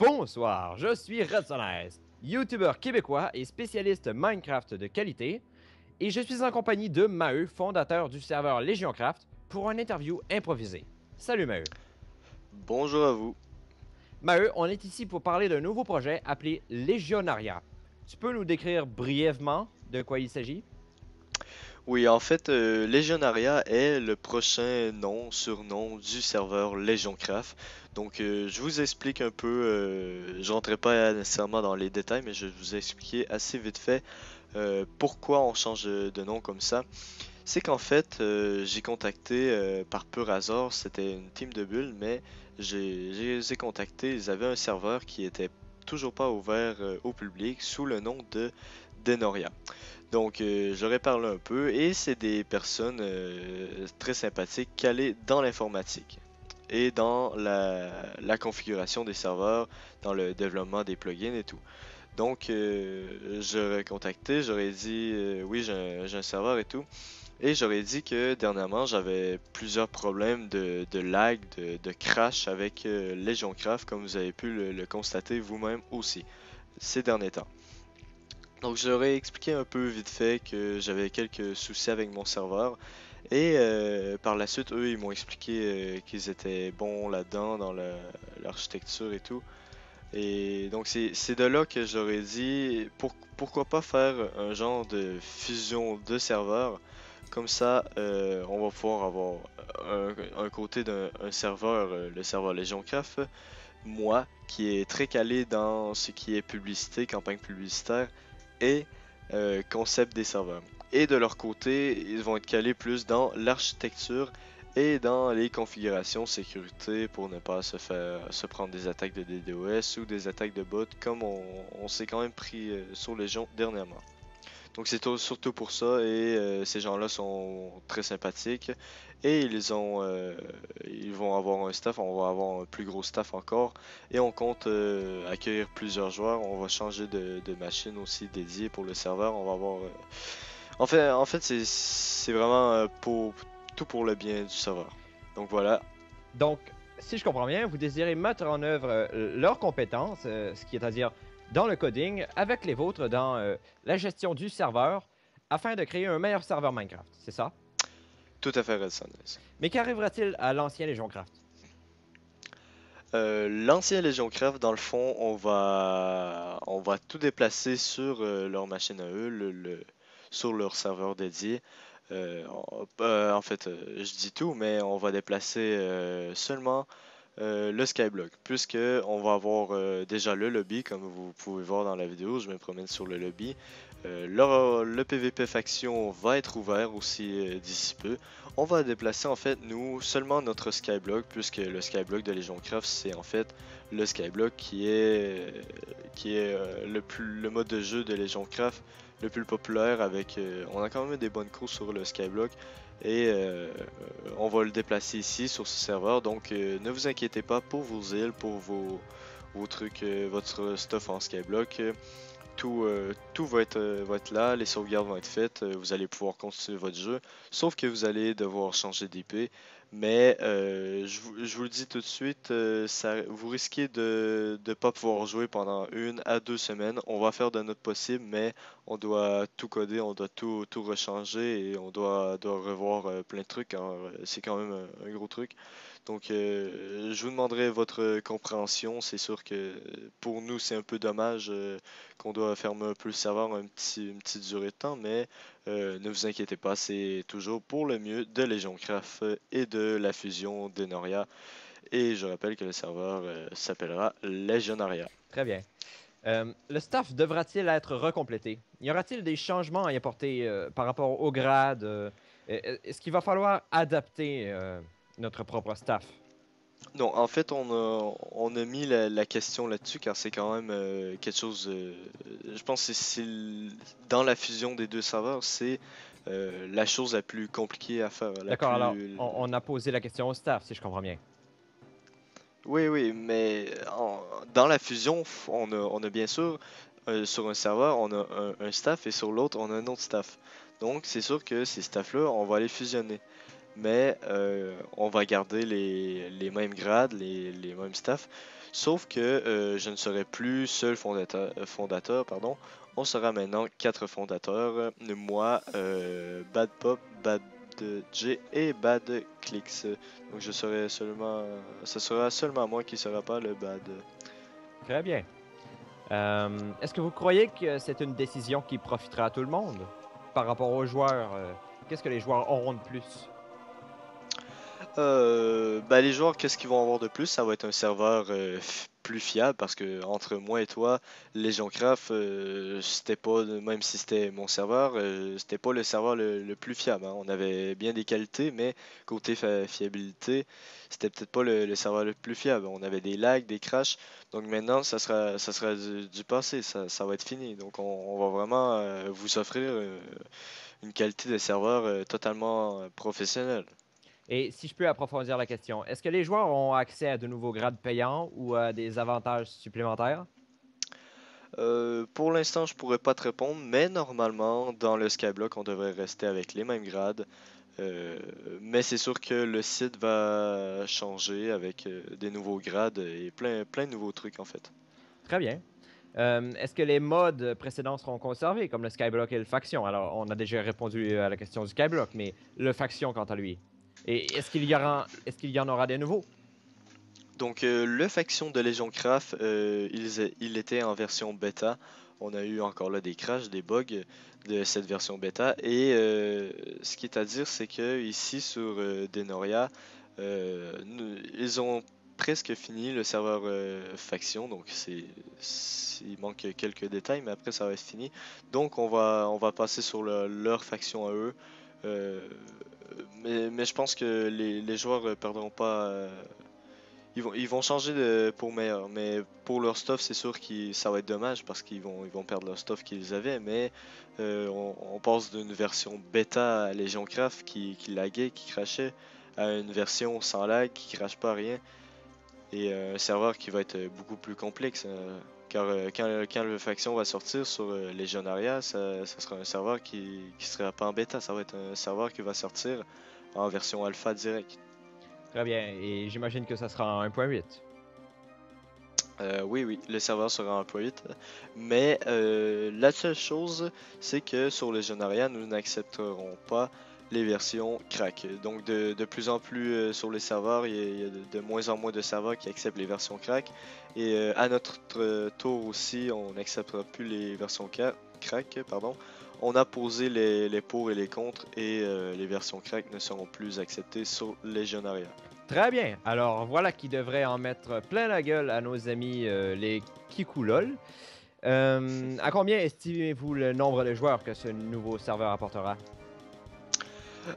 Bonsoir, je suis Redsonaise, YouTuber québécois et spécialiste Minecraft de qualité, et je suis en compagnie de Maheu, fondateur du serveur LégionCraft, pour une interview improvisée. Salut Maheu. Bonjour à vous. Maheu, on est ici pour parler d'un nouveau projet appelé Légionaria. Tu peux nous décrire brièvement de quoi il s'agit? Oui, en fait, Legionaria est le prochain nom, surnom du serveur LegionCraft. Donc, je vous explique un peu, je rentrerai pas nécessairement dans les détails, mais je vais vous expliquer assez vite fait pourquoi on change de nom comme ça. C'est qu'en fait, j'ai contacté par pur hasard, c'était une team de bulles, mais je les ai contactés, ils avaient un serveur qui était toujours pas ouvert au public sous le nom de Denoria. Donc, j'aurais parlé un peu et c'est des personnes très sympathiques, calées dans l'informatique et dans la configuration des serveurs, dans le développement des plugins et tout. Donc, j'aurais contacté, j'aurais dit oui, j'ai un serveur et tout. Et j'aurais dit que dernièrement, j'avais plusieurs problèmes de lag, de crash avec LegionCraft, comme vous avez pu le constater vous-même aussi ces derniers temps. Donc, je leur ai expliqué un peu vite fait que j'avais quelques soucis avec mon serveur. Et par la suite, eux, ils m'ont expliqué qu'ils étaient bons là-dedans, dans l'architecture et tout. Et donc, c'est de là que j'aurais dit pourquoi pas faire un genre de fusion de serveurs. Comme ça, on va pouvoir avoir un côté d'un un serveur, le serveur LegionCraft, moi, qui est très calé dans ce qui est publicité, campagne publicitaire et concept des serveurs. Et de leur côté, ils vont être calés plus dans l'architecture et dans les configurations sécurité pour ne pas se prendre des attaques de DDoS ou des attaques de bots comme on s'est quand même pris sur Légion dernièrement. Donc c'est surtout pour ça et ces gens-là sont très sympathiques et ils vont avoir un staff, on va avoir un plus gros staff encore et on compte accueillir plusieurs joueurs. On va changer de machine aussi dédiée pour le serveur. On va avoir en fait c'est vraiment tout pour le bien du serveur. Donc voilà. Donc, si je comprends bien, vous désirez mettre en œuvre leurs compétences, ce qui est à dire dans le coding, avec les vôtres dans la gestion du serveur, afin de créer un meilleur serveur Minecraft, c'est ça? Tout à fait Redson. Mais qu'arrivera-t-il à l'ancien LégionCraft? L'ancien LegionCraft, dans le fond, on va tout déplacer sur leur machine à eux, sur leur serveur dédié. En fait, je dis tout, mais on va déplacer seulement le Skyblock, puisque on va avoir déjà le lobby, comme vous pouvez voir dans la vidéo, je me promène sur le lobby. Le PVP faction va être ouvert aussi d'ici peu. On va déplacer en fait nous seulement notre Skyblock, puisque le Skyblock de LegionCraft c'est en fait le Skyblock qui est le mode de jeu de LegionCraft le plus populaire avec on a quand même des bonnes courses sur le Skyblock et on va le déplacer ici sur ce serveur. Donc ne vous inquiétez pas pour vos îles, pour vos trucs, votre stuff en Skyblock. Tout va être là, les sauvegardes vont être faites, vous allez pouvoir continuer votre jeu, sauf que vous allez devoir changer d'IP. Mais je vous le dis tout de suite, vous risquez de ne pas pouvoir jouer pendant 1 à 2 semaines. On va faire de notre possible, mais on doit tout coder, on doit tout rechanger et on doit revoir plein de trucs, car c'est quand même un gros truc. Donc, je vous demanderai votre compréhension. C'est sûr que pour nous, c'est un peu dommage qu'on doit fermer un peu le serveur une petite durée de temps, mais ne vous inquiétez pas, c'est toujours pour le mieux de LegionCraft et de la fusion d'Enoria. Et je rappelle que le serveur s'appellera Legionaria. Très bien. Le staff devra-t-il être recomplété? Y aura-t-il des changements à y apporter par rapport au grade? Est-ce qu'il va falloir adapter notre propre staff? Non, en fait, on a mis la question là-dessus car c'est quand même quelque chose. Je pense que dans la fusion des deux serveurs, c'est la chose la plus compliquée à faire, la D'accord, alors plus. on a posé la question au staff, si je comprends bien. Oui, oui, mais dans la fusion, on a bien sûr sur un serveur, on a un staff et sur l'autre, on a un autre staff. Donc, c'est sûr que ces staffs-là, on va les fusionner. Mais on va garder les mêmes grades, les mêmes staffs. Sauf que je ne serai plus seul fondateur, pardon. On sera maintenant 4 fondateurs. Moi, Bad Pop, Bad J et Bad Clicks. Donc ce sera seulement moi qui sera pas le Bad. Très bien. Est-ce que vous croyez que c'est une décision qui profitera à tout le monde par rapport aux joueurs? Qu'est-ce que les joueurs auront de plus? Bah, les joueurs, qu'est-ce qu'ils vont avoir de plus? Ça va être un serveur plus fiable parce que entre moi et toi, Legioncraft, c'était pas, même si c'était mon serveur, c'était pas le serveur le plus fiable, hein. On avait bien des qualités, mais côté fiabilité, c'était peut-être pas le serveur le plus fiable. On avait des lags, des crashs. Donc maintenant, ça sera du passé, ça va être fini. Donc on va vraiment vous offrir une qualité de serveur totalement professionnelle. Et si je peux approfondir la question, est-ce que les joueurs ont accès à de nouveaux grades payants ou à des avantages supplémentaires? Pour l'instant, je pourrais pas te répondre, mais normalement, dans le Skyblock, on devrait rester avec les mêmes grades. Euh, mais c'est sûr que le site va changer avec des nouveaux grades et plein de nouveaux trucs en fait. Très bien. Est-ce que les modes précédents seront conservés, comme le Skyblock et le Faction? Alors, on a déjà répondu à la question du Skyblock, mais le Faction, quant à lui. Et est-ce qu'il y en aura des nouveaux? Donc, le faction de Legioncraft, il était en version bêta. On a eu encore là des crashs, des bugs de cette version bêta. Et ce qui est à dire, c'est que ici sur Denoria, ils ont presque fini le serveur faction. Donc, il manque quelques détails, mais après ça va être fini. Donc, on va passer sur leur faction à eux. Euh, mais je pense que les joueurs perdront pas. Ils vont changer pour meilleur, mais pour leur stuff, c'est sûr que ça va être dommage parce qu'ils vont perdre leur stuff qu'ils avaient. Mais on passe d'une version bêta à Legion Craft qui laguait, qui crashait, à une version sans lag, qui crache pas rien, et un serveur qui va être beaucoup plus complexe. Car quand le faction va sortir sur Legionaria, ça sera un serveur qui sera pas en bêta, ça va être un serveur qui va sortir en version alpha direct. Très bien. Et j'imagine que ça sera en 1.8. Oui, oui, le serveur sera en Pro 8. Mais la seule chose, c'est que sur Legionaria, nous n'accepterons pas les versions crack. Donc de plus en plus sur les serveurs, il y a de moins en moins de serveurs qui acceptent les versions crack. Et à notre tour aussi, on n'acceptera plus les versions crack. Pardon. On a posé les pour et les contre et les versions crack ne seront plus acceptées sur Legionaria. Très bien. Alors, voilà qui devrait en mettre plein la gueule à nos amis les Kikoulol. À combien estimez-vous le nombre de joueurs que ce nouveau serveur apportera?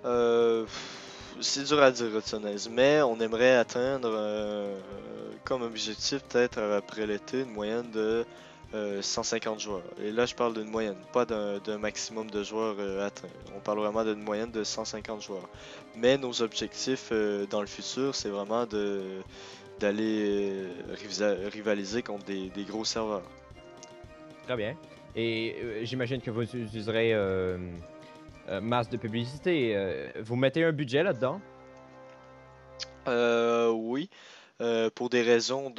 Euh, c'est dur à dire, Hudsonaise, mais on aimerait atteindre comme objectif, peut-être après l'été, une moyenne de 150 joueurs. Et là, je parle d'une moyenne, pas d'un maximum de joueurs atteints. On parle vraiment d'une moyenne de 150 joueurs. Mais nos objectifs dans le futur, c'est vraiment d'aller rivaliser contre des gros serveurs. Très bien. Et j'imagine que vous userez masse de publicité. Vous mettez un budget là-dedans? Oui, pour des raisons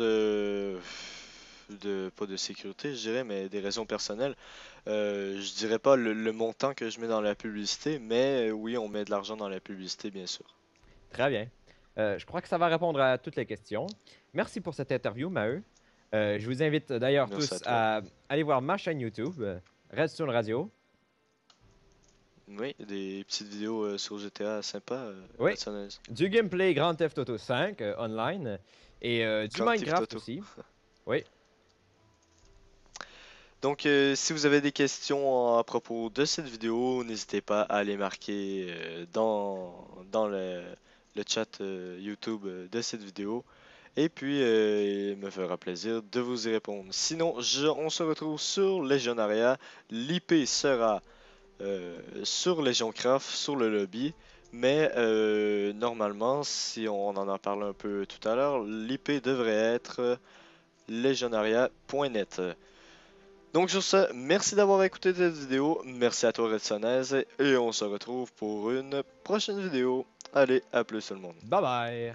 pas de sécurité, je dirais, mais des raisons personnelles. Je dirais pas le montant que je mets dans la publicité, mais oui, on met de l'argent dans la publicité, bien sûr. Très bien. Je crois que ça va répondre à toutes les questions. Merci pour cette interview, Maheu. Je vous invite d'ailleurs Merci à tous toi. à aller voir ma chaîne YouTube, Redstone Radio. Oui, des petites vidéos sur GTA sympa, Oui, Hudsonaise. du gameplay Grand Theft Auto 5 online et du Grand Theft Minecraft Auto. aussi. Oui, Donc, si vous avez des questions à propos de cette vidéo, n'hésitez pas à les marquer dans le chat YouTube de cette vidéo. Et puis, il me fera plaisir de vous y répondre. Sinon, on se retrouve sur Legionaria. L'IP sera sur Legioncraft, sur le lobby. Mais normalement, si on en a parlé un peu tout à l'heure, l'IP devrait être legionaria.net. Donc sur ce, merci d'avoir écouté cette vidéo, merci à toi Redsonez, et on se retrouve pour une prochaine vidéo. Allez, à plus tout le monde. bye bye.